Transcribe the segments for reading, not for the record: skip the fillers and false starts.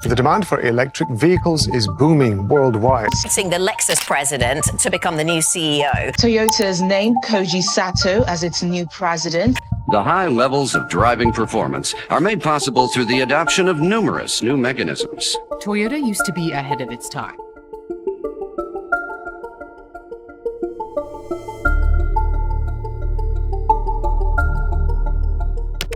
The demand for electric vehicles is booming worldwide. Seeing the Lexus president to become the new CEO. Toyota's named Koji Sato as its new president. The high levels of driving performance are made possible through the adoption of numerous new mechanisms. Toyota used to be ahead of its time.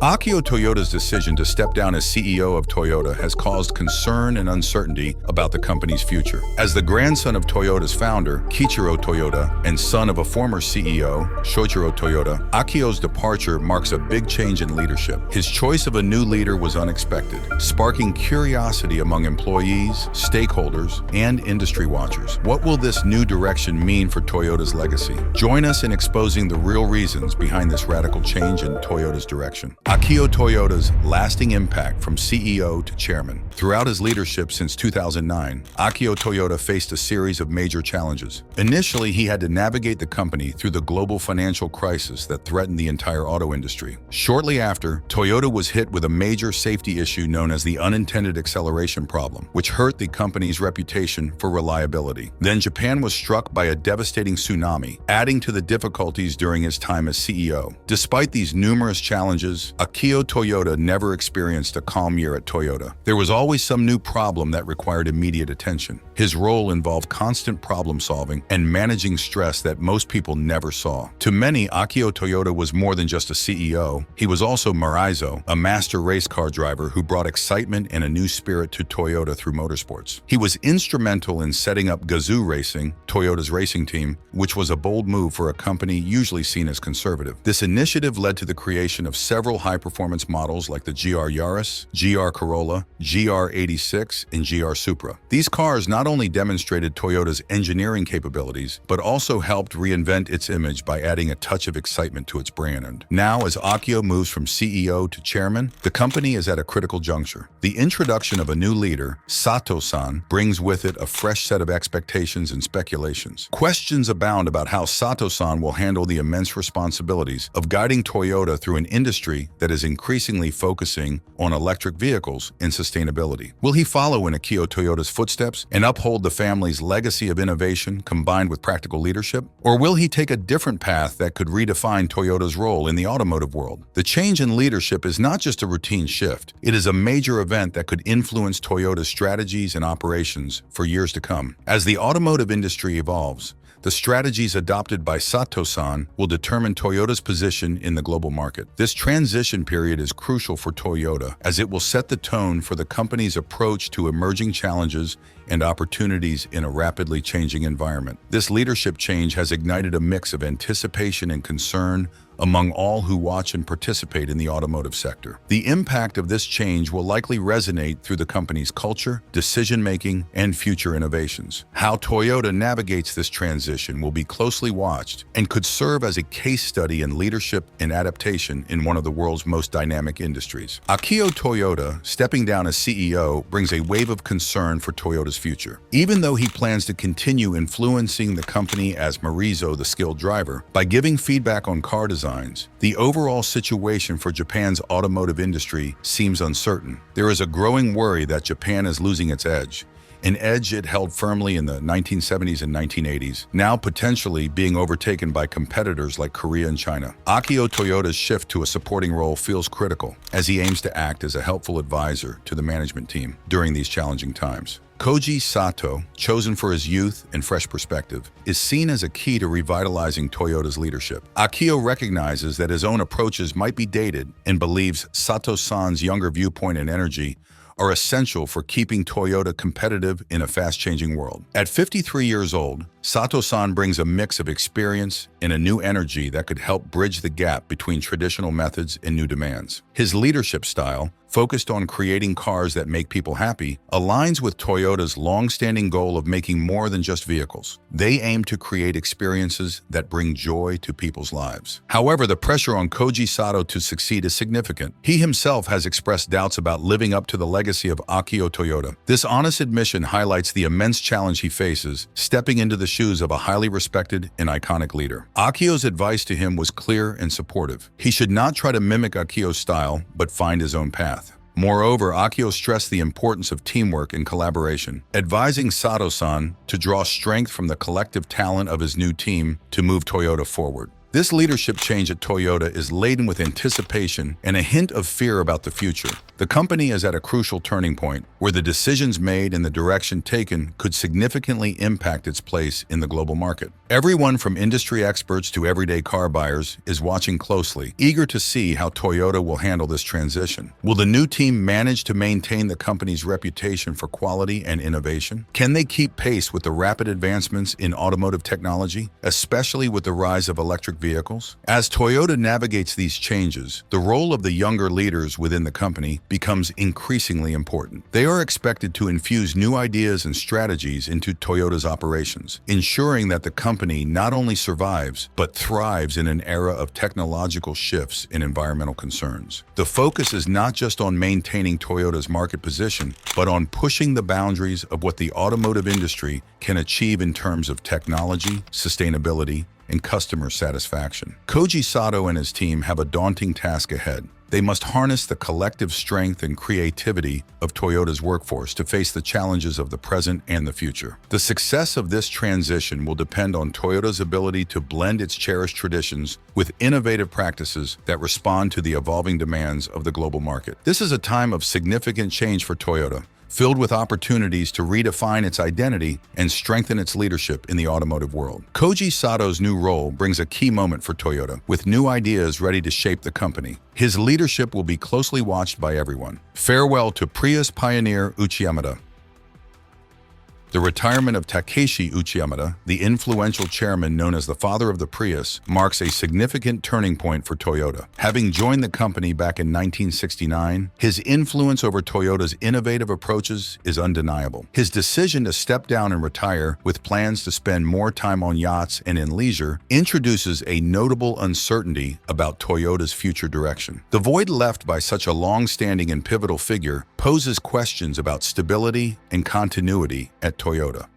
Akio Toyoda's decision to step down as CEO of Toyota has caused concern and uncertainty about the company's future. As the grandson of Toyota's founder, Kiichiro Toyoda, and son of a former CEO, Shoichiro Toyoda, Akio's departure marks a big change in leadership. His choice of a new leader was unexpected, sparking curiosity among employees, stakeholders, and industry watchers. What will this new direction mean for Toyota's legacy? Join us in exposing the real reasons behind this radical change in Toyota's direction. Akio Toyoda's lasting impact from CEO to chairman. Throughout his leadership since 2009, Akio Toyoda faced a series of major challenges. Initially, he had to navigate the company through the global financial crisis that threatened the entire auto industry. Shortly after, Toyota was hit with a major safety issue known as the unintended acceleration problem, which hurt the company's reputation for reliability. Then Japan was struck by a devastating tsunami, adding to the difficulties during his time as CEO. Despite these numerous challenges, Akio Toyoda never experienced a calm year at Toyota. There was always some new problem that required immediate attention. His role involved constant problem solving and managing stress that most people never saw. To many, Akio Toyoda was more than just a CEO. He was also Maraizo, a master race car driver who brought excitement and a new spirit to Toyota through motorsports. He was instrumental in setting up Gazoo Racing, Toyota's racing team, which was a bold move for a company usually seen as conservative. This initiative led to the creation of several high-performance models like the GR Yaris, GR Corolla, GR86, and GR Supra. These cars not only demonstrated Toyota's engineering capabilities, but also helped reinvent its image by adding a touch of excitement to its brand. And now, as Akio moves from CEO to chairman, the company is at a critical juncture. The introduction of a new leader, Sato-san, brings with it a fresh set of expectations and speculations. Questions abound about how Sato-san will handle the immense responsibilities of guiding Toyota through an industry that is increasingly focusing on electric vehicles and sustainability. Will he follow in Akio Toyoda's footsteps and uphold the family's legacy of innovation combined with practical leadership? Or will he take a different path that could redefine Toyota's role in the automotive world? The change in leadership is not just a routine shift. It is a major event that could influence Toyota's strategies and operations for years to come. As the automotive industry evolves, the strategies adopted by Sato-san will determine Toyota's position in the global market. This transition period is crucial for Toyota as it will set the tone for the company's approach to emerging challenges and opportunities in a rapidly changing environment. This leadership change has ignited a mix of anticipation and concern among all who watch and participate in the automotive sector. The impact of this change will likely resonate through the company's culture, decision-making, and future innovations. How Toyota navigates this transition will be closely watched and could serve as a case study in leadership and adaptation in one of the world's most dynamic industries. Akio Toyoda, stepping down as CEO, brings a wave of concern for Toyota's future. Even though he plans to continue influencing the company as Maraizo, the skilled driver, by giving feedback on car design, the overall situation for Japan's automotive industry seems uncertain. There is a growing worry that Japan is losing its edge, an edge it held firmly in the 1970s and 1980s, now potentially being overtaken by competitors like Korea and China. Akio Toyoda's shift to a supporting role feels critical, as he aims to act as a helpful advisor to the management team during these challenging times. Koji Sato, chosen for his youth and fresh perspective, is seen as a key to revitalizing Toyota's leadership. Akio recognizes that his own approaches might be dated and believes Sato-san's younger viewpoint and energy are essential for keeping Toyota competitive in a fast-changing world. At 53 years old, Sato-san brings a mix of experience and a new energy that could help bridge the gap between traditional methods and new demands. His leadership style, focused on creating cars that make people happy, aligns with Toyota's long-standing goal of making more than just vehicles. They aim to create experiences that bring joy to people's lives. However, the pressure on Koji Sato to succeed is significant. He himself has expressed doubts about living up to the legacy of Akio Toyoda. This honest admission highlights the immense challenge he faces, stepping into the shoes of a highly respected and iconic leader. Akio's advice to him was clear and supportive. He should not try to mimic Akio's style, but find his own path. Moreover, Akio stressed the importance of teamwork and collaboration, advising Sato-san to draw strength from the collective talent of his new team to move Toyota forward. This leadership change at Toyota is laden with anticipation and a hint of fear about the future. The company is at a crucial turning point where the decisions made and the direction taken could significantly impact its place in the global market. Everyone from industry experts to everyday car buyers is watching closely, eager to see how Toyota will handle this transition. Will the new team manage to maintain the company's reputation for quality and innovation? Can they keep pace with the rapid advancements in automotive technology, especially with the rise of electric vehicles? As Toyota navigates these changes, the role of the younger leaders within the company becomes increasingly important. They are expected to infuse new ideas and strategies into Toyota's operations, ensuring that the company not only survives, but thrives in an era of technological shifts and environmental concerns. The focus is not just on maintaining Toyota's market position, but on pushing the boundaries of what the automotive industry can achieve in terms of technology, sustainability, and customer satisfaction. Koji Sato and his team have a daunting task ahead. They must harness the collective strength and creativity of Toyota's workforce to face the challenges of the present and the future. The success of this transition will depend on Toyota's ability to blend its cherished traditions with innovative practices that respond to the evolving demands of the global market. This is a time of significant change for Toyota, filled with opportunities to redefine its identity and strengthen its leadership in the automotive world. Koji Sato's new role brings a key moment for Toyota, with new ideas ready to shape the company. His leadership will be closely watched by everyone. Farewell to Prius pioneer Uchiyamada. The retirement of Takeshi Uchiyamada, the influential chairman known as the father of the Prius, marks a significant turning point for Toyota. Having joined the company back in 1969, his influence over Toyota's innovative approaches is undeniable. His decision to step down and retire, with plans to spend more time on yachts and in leisure, introduces a notable uncertainty about Toyota's future direction. The void left by such a long-standing and pivotal figure poses questions about stability and continuity at Toyota,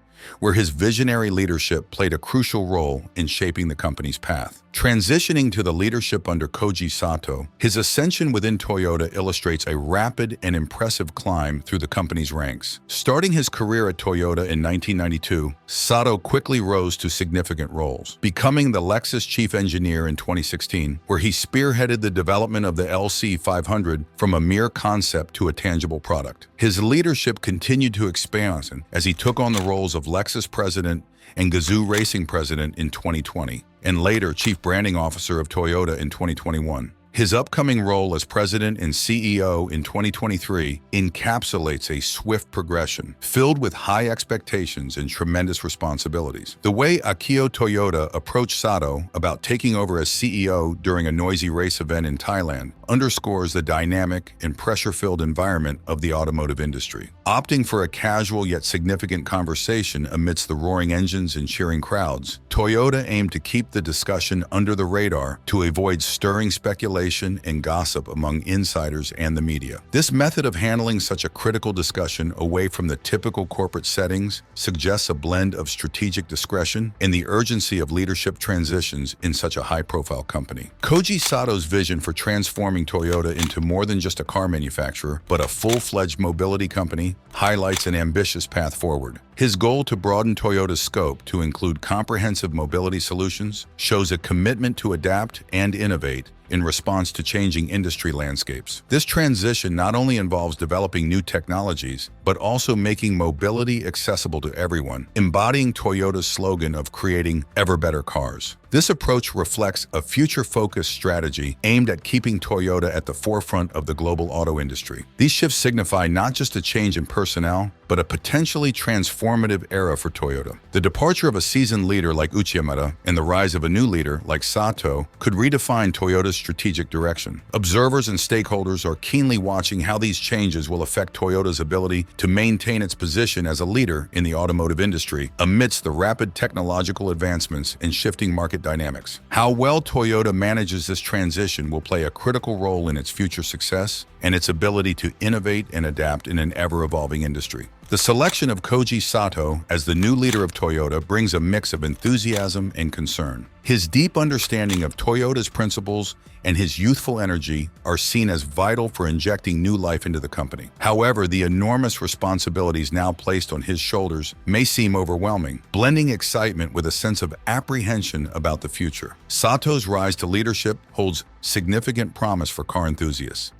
where his visionary leadership played a crucial role in shaping the company's path. Transitioning to the leadership under Koji Sato, his ascension within Toyota illustrates a rapid and impressive climb through the company's ranks. Starting his career at Toyota in 1992, Sato quickly rose to significant roles, becoming the Lexus chief engineer in 2016, where he spearheaded the development of the LC500 from a mere concept to a tangible product. His leadership continued to expand as he took on the roles of Lexus president and Gazoo Racing president in 2020, and later chief branding officer of Toyota in 2021. His upcoming role as president and CEO in 2023 encapsulates a swift progression, filled with high expectations and tremendous responsibilities. The way Akio Toyoda approached Sato about taking over as CEO during a noisy race event in Thailand underscores the dynamic and pressure-filled environment of the automotive industry. Opting for a casual yet significant conversation amidst the roaring engines and cheering crowds, Toyota aimed to keep the discussion under the radar to avoid stirring speculation and gossip among insiders and the media. This method of handling such a critical discussion away from the typical corporate settings suggests a blend of strategic discretion and the urgency of leadership transitions in such a high-profile company. Koji Sato's vision for transforming Toyota into more than just a car manufacturer, but a full-fledged mobility company, highlights an ambitious path forward. His goal to broaden Toyota's scope to include comprehensive mobility solutions shows a commitment to adapt and innovate in response to changing industry landscapes. This transition not only involves developing new technologies, but also making mobility accessible to everyone, embodying Toyota's slogan of creating ever better cars. This approach reflects a future-focused strategy aimed at keeping Toyota at the forefront of the global auto industry. These shifts signify not just a change in personnel, but a potentially transformative era for Toyota. The departure of a seasoned leader like Uchiyamada and the rise of a new leader like Sato could redefine Toyota's strategic direction. Observers and stakeholders are keenly watching how these changes will affect Toyota's ability to maintain its position as a leader in the automotive industry amidst the rapid technological advancements and shifting market dynamics. How well Toyota manages this transition will play a critical role in its future success and its ability to innovate and adapt in an ever-evolving industry. The selection of Koji Sato as the new leader of Toyota brings a mix of enthusiasm and concern. His deep understanding of Toyota's principles and his youthful energy are seen as vital for injecting new life into the company. However, the enormous responsibilities now placed on his shoulders may seem overwhelming, blending excitement with a sense of apprehension about the future. Sato's rise to leadership holds significant promise for car enthusiasts,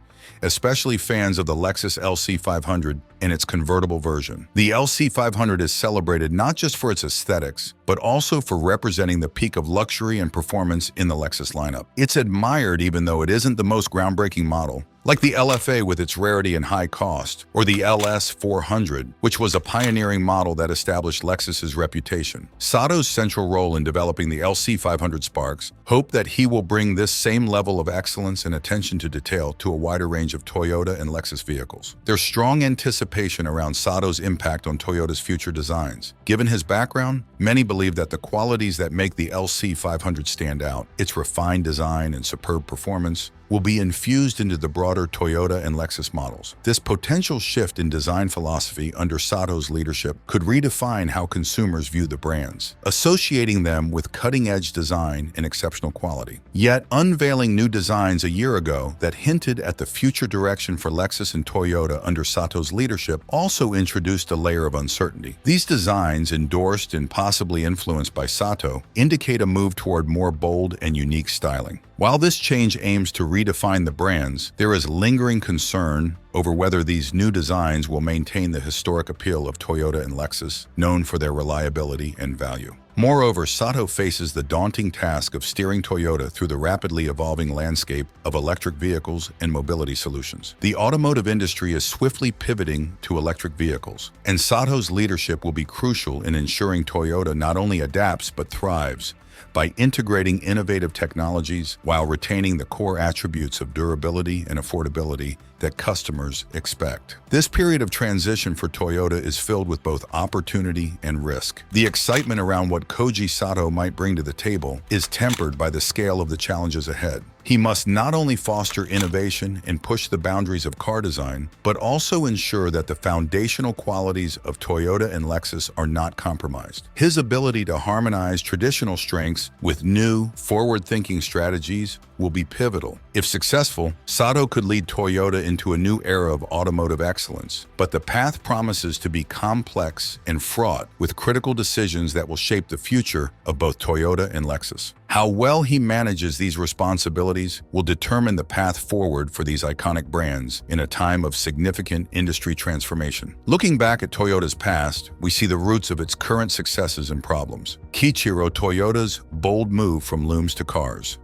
especially fans of the Lexus LC500 and its convertible version. The LC500 is celebrated not just for its aesthetics, but also for representing the peak of luxury and performance in the Lexus lineup. It's admired even though it isn't the most groundbreaking model, like the LFA with its rarity and high cost, or the LS400, which was a pioneering model that established Lexus's reputation. Sato's central role in developing the LC500 sparks hope that he will bring this same level of excellence and attention to detail to a wider range of Toyota and Lexus vehicles. There's strong anticipation around Sato's impact on Toyota's future designs. Given his background, many believe that the qualities that make the LC500 stand out, its refined design and superb performance, will be infused into the broader Toyota and Lexus models. This potential shift in design philosophy under Sato's leadership could redefine how consumers view the brands, associating them with cutting-edge design and exceptional quality. Yet, unveiling new designs a year ago that hinted at the future direction for Lexus and Toyota under Sato's leadership also introduced a layer of uncertainty. These designs, endorsed and possibly influenced by Sato, indicate a move toward more bold and unique styling. While this change aims to redefine the brands, there is lingering concern over whether these new designs will maintain the historic appeal of Toyota and Lexus, known for their reliability and value. Moreover, Sato faces the daunting task of steering Toyota through the rapidly evolving landscape of electric vehicles and mobility solutions. The automotive industry is swiftly pivoting to electric vehicles, and Sato's leadership will be crucial in ensuring Toyota not only adapts but thrives by integrating innovative technologies while retaining the core attributes of durability and affordability that customers expect. This period of transition for Toyota is filled with both opportunity and risk. The excitement around what Koji Sato might bring to the table is tempered by the scale of the challenges ahead. He must not only foster innovation and push the boundaries of car design, but also ensure that the foundational qualities of Toyota and Lexus are not compromised. His ability to harmonize traditional strengths with new, forward-thinking strategies will be pivotal. If successful, Sato could lead Toyota into a new era of automotive excellence, but the path promises to be complex and fraught with critical decisions that will shape the future of both Toyota and Lexus. How well he manages these responsibilities will determine the path forward for these iconic brands in a time of significant industry transformation. Looking back at Toyota's past, we see the roots of its current successes and problems. Kiichiro Toyoda's bold move from looms to cars.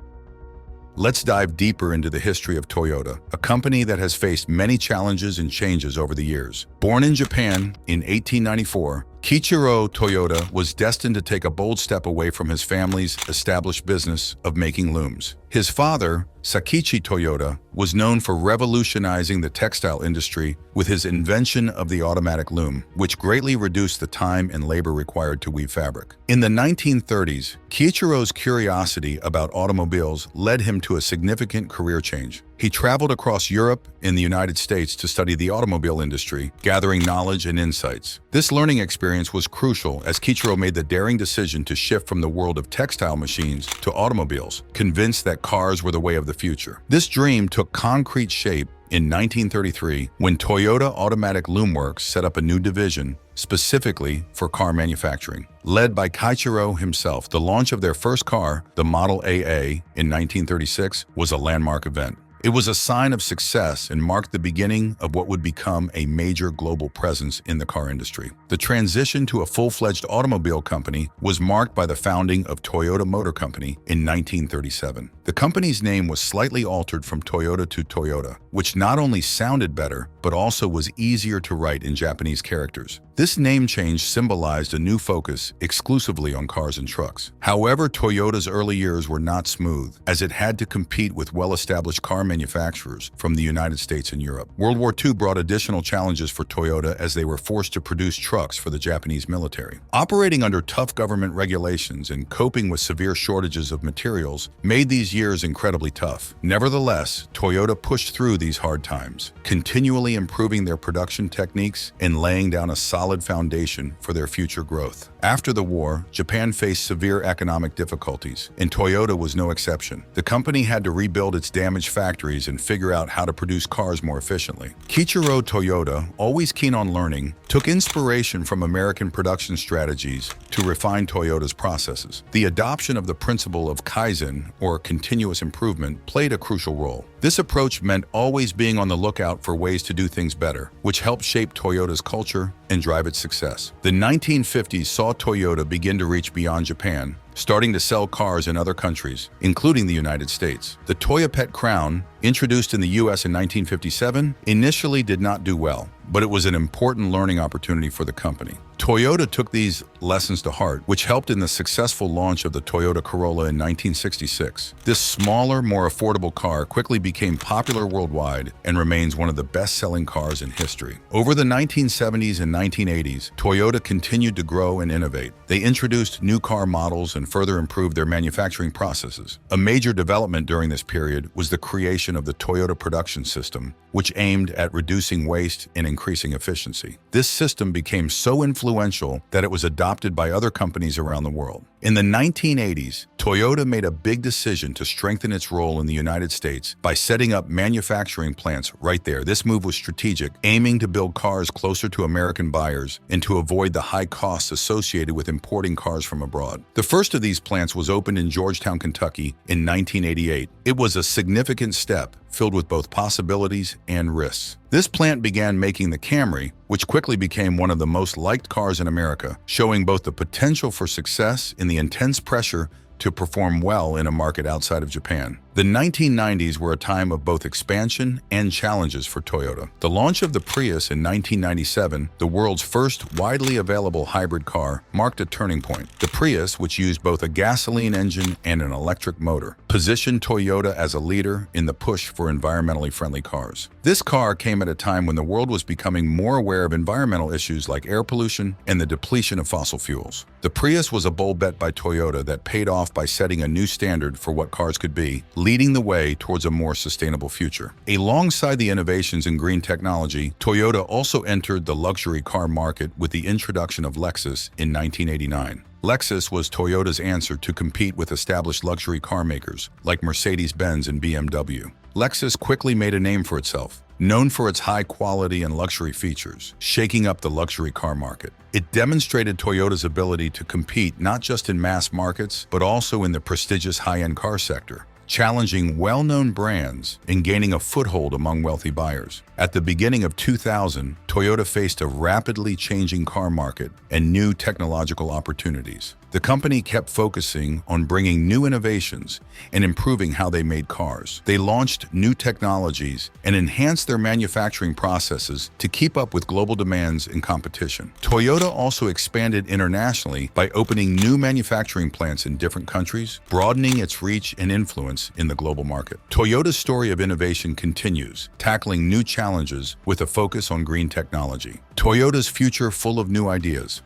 Let's dive deeper into the history of Toyota, a company that has faced many challenges and changes over the years. Born in Japan in 1894, Kiichiro Toyoda was destined to take a bold step away from his family's established business of making looms. His father, Sakichi Toyoda, was known for revolutionizing the textile industry with his invention of the automatic loom, which greatly reduced the time and labor required to weave fabric. In the 1930s, Kiichiro's curiosity about automobiles led him to a significant career change. He traveled across Europe and the United States to study the automobile industry, gathering knowledge and insights. This learning experience was crucial as Kiichiro made the daring decision to shift from the world of textile machines to automobiles, convinced that cars were the way of the future. This dream took concrete shape in 1933 when Toyota Automatic Loom Works set up a new division specifically for car manufacturing. Led by Kiichiro himself, the launch of their first car, the Model AA, in 1936 was a landmark event. It was a sign of success and marked the beginning of what would become a major global presence in the car industry. The transition to a full-fledged automobile company was marked by the founding of Toyota Motor Company in 1937. The company's name was slightly altered from Toyota to Toyota, which not only sounded better, but also was easier to write in Japanese characters. This name change symbolized a new focus exclusively on cars and trucks. However, Toyota's early years were not smooth, as it had to compete with well-established car manufacturers from the United States and Europe. World War II brought additional challenges for Toyota as they were forced to produce trucks for the Japanese military. Operating under tough government regulations and coping with severe shortages of materials made these years incredibly tough. Nevertheless, Toyota pushed through these hard times, continually improving their production techniques and laying down a solid foundation for their future growth. After the war, Japan faced severe economic difficulties, and Toyota was no exception. The company had to rebuild its damaged factories and figure out how to produce cars more efficiently. Kiichiro Toyoda, always keen on learning, took inspiration from American production strategies to refine Toyota's processes. The adoption of the principle of Kaizen, or continuous improvement, played a crucial role. This approach meant always being on the lookout for ways to do things better, which helped shape Toyota's culture and drive its success. The 1950s saw Toyota begin to reach beyond Japan, starting to sell cars in other countries, including the United States. The Toyopet Crown, introduced in the U.S. in 1957, initially did not do well, but it was an important learning opportunity for the company. Toyota took these lessons to heart, which helped in the successful launch of the Toyota Corolla in 1966. This smaller, more affordable car quickly became popular worldwide and remains one of the best-selling cars in history. Over the 1970s and 1980s, Toyota continued to grow and innovate. They introduced new car models and further improved their manufacturing processes. A major development during this period was the creation of the Toyota Production System, which aimed at reducing waste and increasing efficiency. This system became so influential that it was adopted by other companies around the world. In the 1980s, Toyota made a big decision to strengthen its role in the United States by setting up manufacturing plants right there. This move was strategic, aiming to build cars closer to American buyers and to avoid the high costs associated with importing cars from abroad. The first of these plants was opened in Georgetown, Kentucky in 1988. It was a significant step, filled with both possibilities and risks. This plant began making the Camry, which quickly became one of the most liked cars in America, showing both the potential for success and the intense pressure to perform well in a market outside of Japan. The 1990s were a time of both expansion and challenges for Toyota. The launch of the Prius in 1997, the world's first widely available hybrid car, marked a turning point. The Prius, which used both a gasoline engine and an electric motor, positioned Toyota as a leader in the push for environmentally friendly cars. This car came at a time when the world was becoming more aware of environmental issues like air pollution and the depletion of fossil fuels. The Prius was a bold bet by Toyota that paid off by setting a new standard for what cars could be, leading the way towards a more sustainable future. Alongside the innovations in green technology, Toyota also entered the luxury car market with the introduction of Lexus in 1989. Lexus was Toyota's answer to compete with established luxury car makers like Mercedes-Benz and BMW. Lexus quickly made a name for itself, known for its high quality and luxury features, shaking up the luxury car market. It demonstrated Toyota's ability to compete not just in mass markets, but also in the prestigious high-end car sector, challenging well-known brands and gaining a foothold among wealthy buyers. At the beginning of 2000, Toyota faced a rapidly changing car market and new technological opportunities. The company kept focusing on bringing new innovations and improving how they made cars. They launched new technologies and enhanced their manufacturing processes to keep up with global demands and competition. Toyota also expanded internationally by opening new manufacturing plants in different countries, broadening its reach and influence in the global market. Toyota's story of innovation continues, tackling new challenges with a focus on green technology. Toyota's future full of new ideas.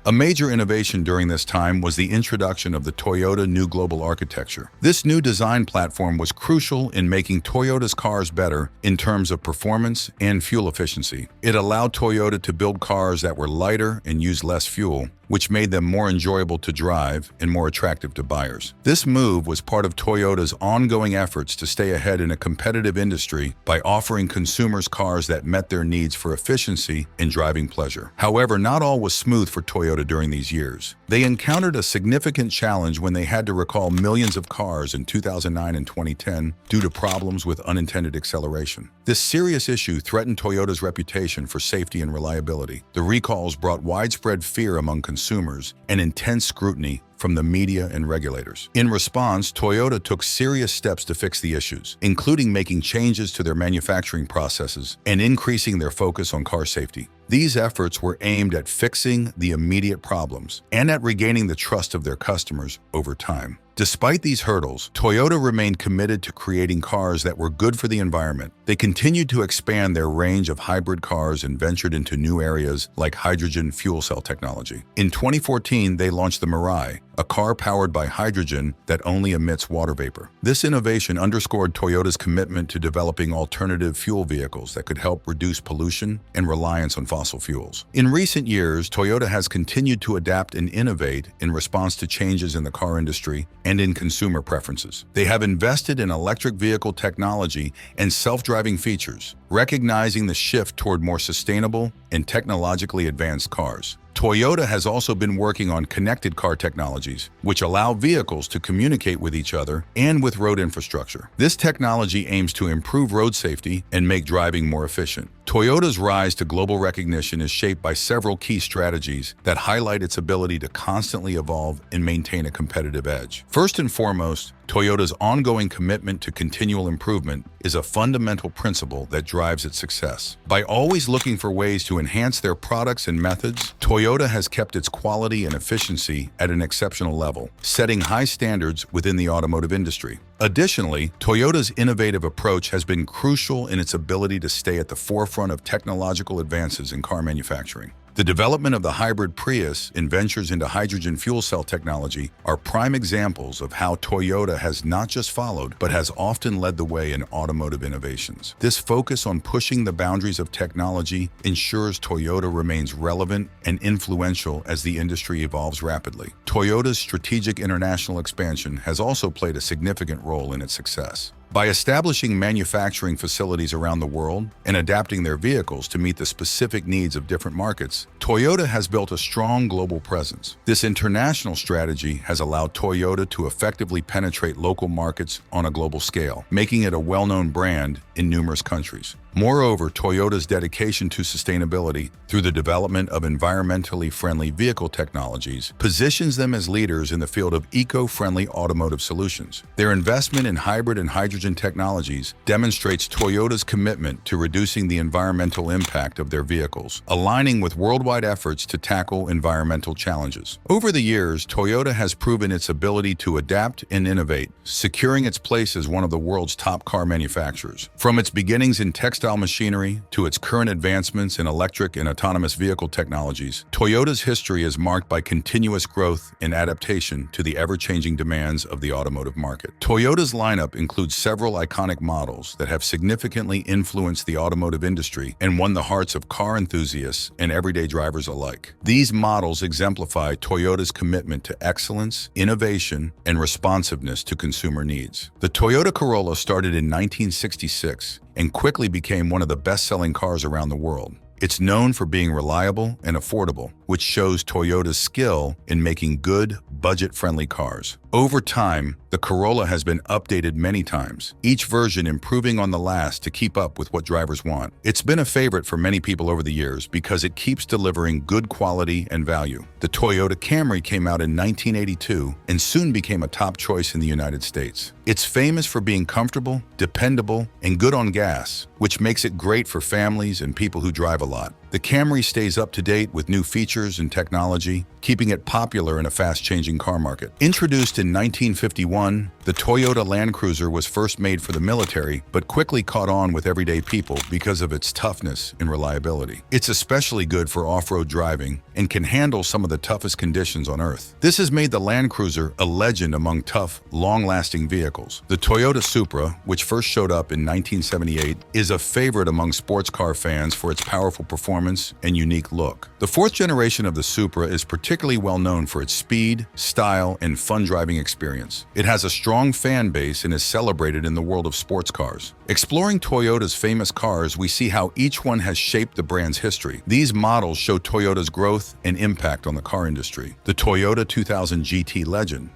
A major innovation during this time was the introduction of the Toyota New Global Architecture. This new design platform was crucial in making Toyota's cars better in terms of performance and fuel efficiency. It allowed Toyota to build cars that were lighter and used less fuel, which made them more enjoyable to drive and more attractive to buyers. This move was part of Toyota's ongoing efforts to stay ahead in a competitive industry by offering consumers cars that met their needs for efficiency and driving pleasure. However, not all was smooth for Toyota during these years. They encountered a significant challenge when they had to recall millions of cars in 2009 and 2010 due to problems with unintended acceleration. This serious issue threatened Toyota's reputation for safety and reliability. The recalls brought widespread fear among consumers and intense scrutiny from the media and regulators. In response, Toyota took serious steps to fix the issues, including making changes to their manufacturing processes and increasing their focus on car safety. These efforts were aimed at fixing the immediate problems and at regaining the trust of their customers over time. Despite these hurdles, Toyota remained committed to creating cars that were good for the environment. They continued to expand their range of hybrid cars and ventured into new areas like hydrogen fuel cell technology. In 2014, they launched the Mirai, a car powered by hydrogen that only emits water vapor. This innovation underscored Toyota's commitment to developing alternative fuel vehicles that could help reduce pollution and reliance on fossil fuels. In recent years, Toyota has continued to adapt and innovate in response to changes in the car industry and in consumer preferences. They have invested in electric vehicle technology and self-driving features, recognizing the shift toward more sustainable and technologically advanced cars. Toyota has also been working on connected car technologies, which allow vehicles to communicate with each other and with road infrastructure. This technology aims to improve road safety and make driving more efficient. Toyota's rise to global recognition is shaped by several key strategies that highlight its ability to constantly evolve and maintain a competitive edge. First and foremost, Toyota's ongoing commitment to continual improvement is a fundamental principle that drives its success. By always looking for ways to enhance their products and methods, Toyota has kept its quality and efficiency at an exceptional level, setting high standards within the automotive industry. Additionally, Toyota's innovative approach has been crucial in its ability to stay at the forefront of technological advances in car manufacturing. The development of the hybrid Prius and ventures into hydrogen fuel cell technology are prime examples of how Toyota has not just followed, but has often led the way in automotive innovations. This focus on pushing the boundaries of technology ensures Toyota remains relevant and influential as the industry evolves rapidly. Toyota's strategic international expansion has also played a significant role in its success. By establishing manufacturing facilities around the world and adapting their vehicles to meet the specific needs of different markets, Toyota has built a strong global presence. This international strategy has allowed Toyota to effectively penetrate local markets on a global scale, making it a well-known brand in numerous countries. Moreover, Toyota's dedication to sustainability through the development of environmentally friendly vehicle technologies positions them as leaders in the field of eco-friendly automotive solutions. Their investment in hybrid and hydrogen technologies demonstrates Toyota's commitment to reducing the environmental impact of their vehicles, aligning with worldwide efforts to tackle environmental challenges. Over the years, Toyota has proven its ability to adapt and innovate, securing its place as one of the world's top car manufacturers. From its beginnings in textile machinery to its current advancements in electric and autonomous vehicle technologies, Toyota's history is marked by continuous growth and adaptation to the ever-changing demands of the automotive market. Toyota's lineup includes several iconic models that have significantly influenced the automotive industry and won the hearts of car enthusiasts and everyday drivers alike. These models exemplify Toyota's commitment to excellence, innovation, and responsiveness to consumer needs. The Toyota Corolla started in 1966 and quickly became one of the best-selling cars around the world. It's known for being reliable and affordable, which shows Toyota's skill in making good, budget-friendly cars. Over time, the Corolla has been updated many times, each version improving on the last to keep up with what drivers want. It's been a favorite for many people over the years because it keeps delivering good quality and value. The Toyota Camry came out in 1982 and soon became a top choice in the United States. It's famous for being comfortable, dependable, and good on gas, which makes it great for families and people who drive a lot. The Camry stays up to date with new features and technology, keeping it popular in a fast-changing car market. Introduced in 1951, the Toyota Land Cruiser was first made for the military, but quickly caught on with everyday people because of its toughness and reliability. It's especially good for off-road driving and can handle some of the toughest conditions on Earth. This has made the Land Cruiser a legend among tough, long-lasting vehicles. The Toyota Supra, which first showed up in 1978, is a favorite among sports car fans for its powerful performance and unique look. The fourth generation of the Supra is particularly well known for its speed, style, and fun driving experience. It has a strong fan base and is celebrated in the world of sports cars. Exploring Toyota's famous cars, we see how each one has shaped the brand's history. These models show Toyota's growth and impact on the car industry. The Toyota 2000 GT Legend.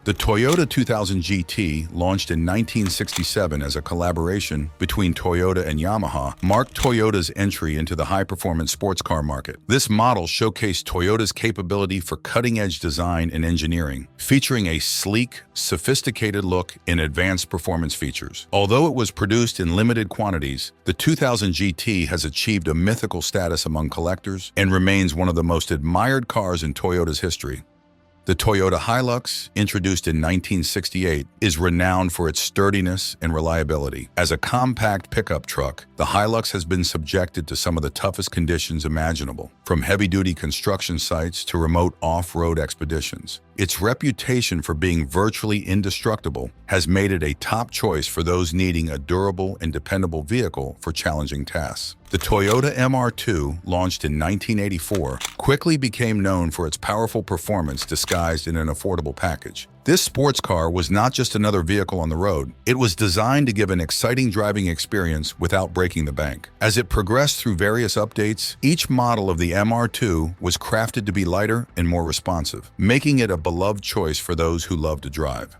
The Toyota 2000 GT, launched in 1967 as a collaboration between Toyota and Yamaha, marked Toyota's entry into the high-performance sports car market. This model showcased Toyota's capability for cutting-edge design and engineering, featuring a sleek, sophisticated look and advanced performance features. Although it was produced in limited quantities, the 2000 GT has achieved a mythical status among collectors and remains one of the most admired cars in Toyota's history. The Toyota Hilux, introduced in 1968, is renowned for its sturdiness and reliability. As a compact pickup truck, the Hilux has been subjected to some of the toughest conditions imaginable, from heavy-duty construction sites to remote off-road expeditions. Its reputation for being virtually indestructible has made it a top choice for those needing a durable and dependable vehicle for challenging tasks. The Toyota MR2, launched in 1984, quickly became known for its powerful performance disguised in an affordable package. This sports car was not just another vehicle on the road. It was designed to give an exciting driving experience without breaking the bank. As it progressed through various updates, each model of the MR2 was crafted to be lighter and more responsive, making it a beloved choice for those who love to drive.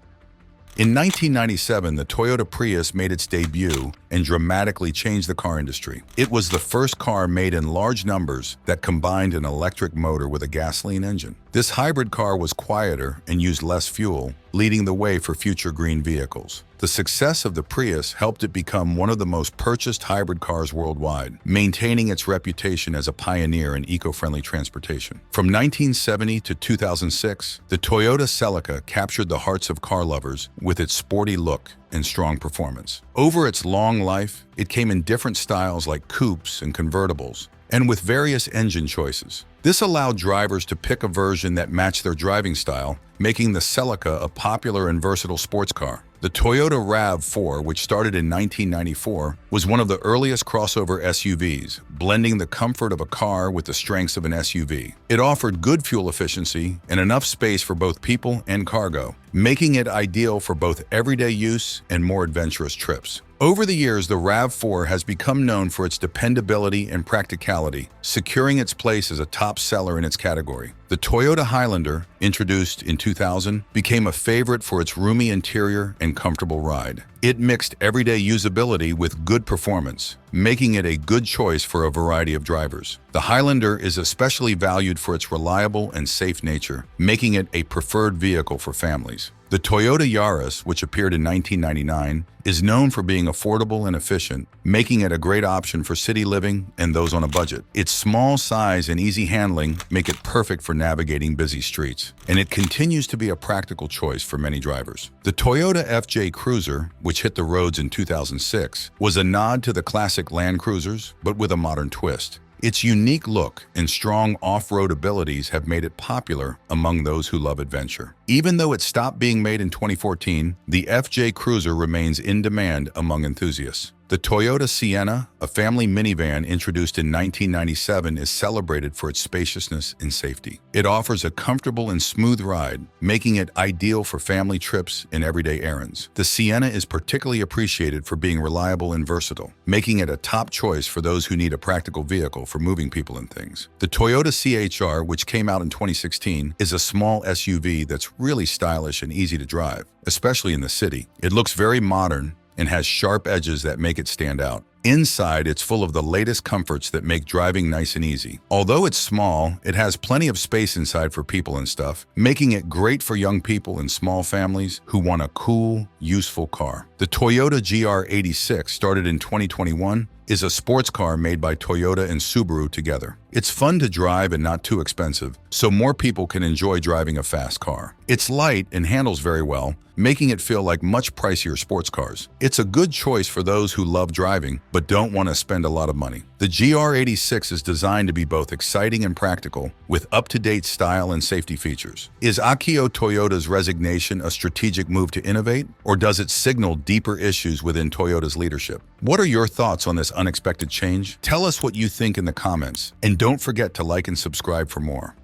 In 1997, the Toyota Prius made its debut and dramatically changed the car industry. It was the first car made in large numbers that combined an electric motor with a gasoline engine. This hybrid car was quieter and used less fuel, leading the way for future green vehicles. The success of the Prius helped it become one of the most purchased hybrid cars worldwide, maintaining its reputation as a pioneer in eco-friendly transportation. From 1970 to 2006, the Toyota Celica captured the hearts of car lovers with its sporty look and strong performance. Over its long life, it came in different styles like coupes and convertibles, and with various engine choices. This allowed drivers to pick a version that matched their driving style, making the Celica a popular and versatile sports car. The Toyota RAV4, which started in 1994, was one of the earliest crossover SUVs, blending the comfort of a car with the strengths of an SUV. It offered good fuel efficiency and enough space for both people and cargo, making it ideal for both everyday use and more adventurous trips. Over the years, the RAV4 has become known for its dependability and practicality, securing its place as a top seller in its category. The Toyota Highlander, introduced in 2000, became a favorite for its roomy interior and comfortable ride. It mixed everyday usability with good performance, making it a good choice for a variety of drivers. The Highlander is especially valued for its reliable and safe nature, making it a preferred vehicle for families. The Toyota Yaris, which appeared in 1999, is known for being affordable and efficient, making it a great option for city living and those on a budget. Its small size and easy handling make it perfect for navigating busy streets, and it continues to be a practical choice for many drivers. The Toyota FJ Cruiser, which hit the roads in 2006, was a nod to the classic Land Cruisers, but with a modern twist. Its unique look and strong off-road abilities have made it popular among those who love adventure. Even though it stopped being made in 2014, the FJ Cruiser remains in demand among enthusiasts. The Toyota Sienna, a family minivan introduced in 1997, is celebrated for its spaciousness and safety. It offers a comfortable and smooth ride, making it ideal for family trips and everyday errands. The Sienna is particularly appreciated for being reliable and versatile, making it a top choice for those who need a practical vehicle for moving people and things. The Toyota CHR, which came out in 2016, is a small SUV that's really stylish and easy to drive, especially in the city. It looks very modern and has sharp edges that make it stand out. Inside, it's full of the latest comforts that make driving nice and easy. Although it's small, it has plenty of space inside for people and stuff, making it great for young people and small families who want a cool, useful car. The Toyota GR86, started in 2021, is a sports car made by Toyota and Subaru together. It's fun to drive and not too expensive, so more people can enjoy driving a fast car. It's light and handles very well, making it feel like much pricier sports cars. It's a good choice for those who love driving but don't want to spend a lot of money. The GR86 is designed to be both exciting and practical, with up-to-date style and safety features. Is Akio Toyota's resignation a strategic move to innovate, or does it signal deeper issues within Toyota's leadership? What are your thoughts on this unexpected change? Tell us what you think in the comments, and don't forget to like and subscribe for more.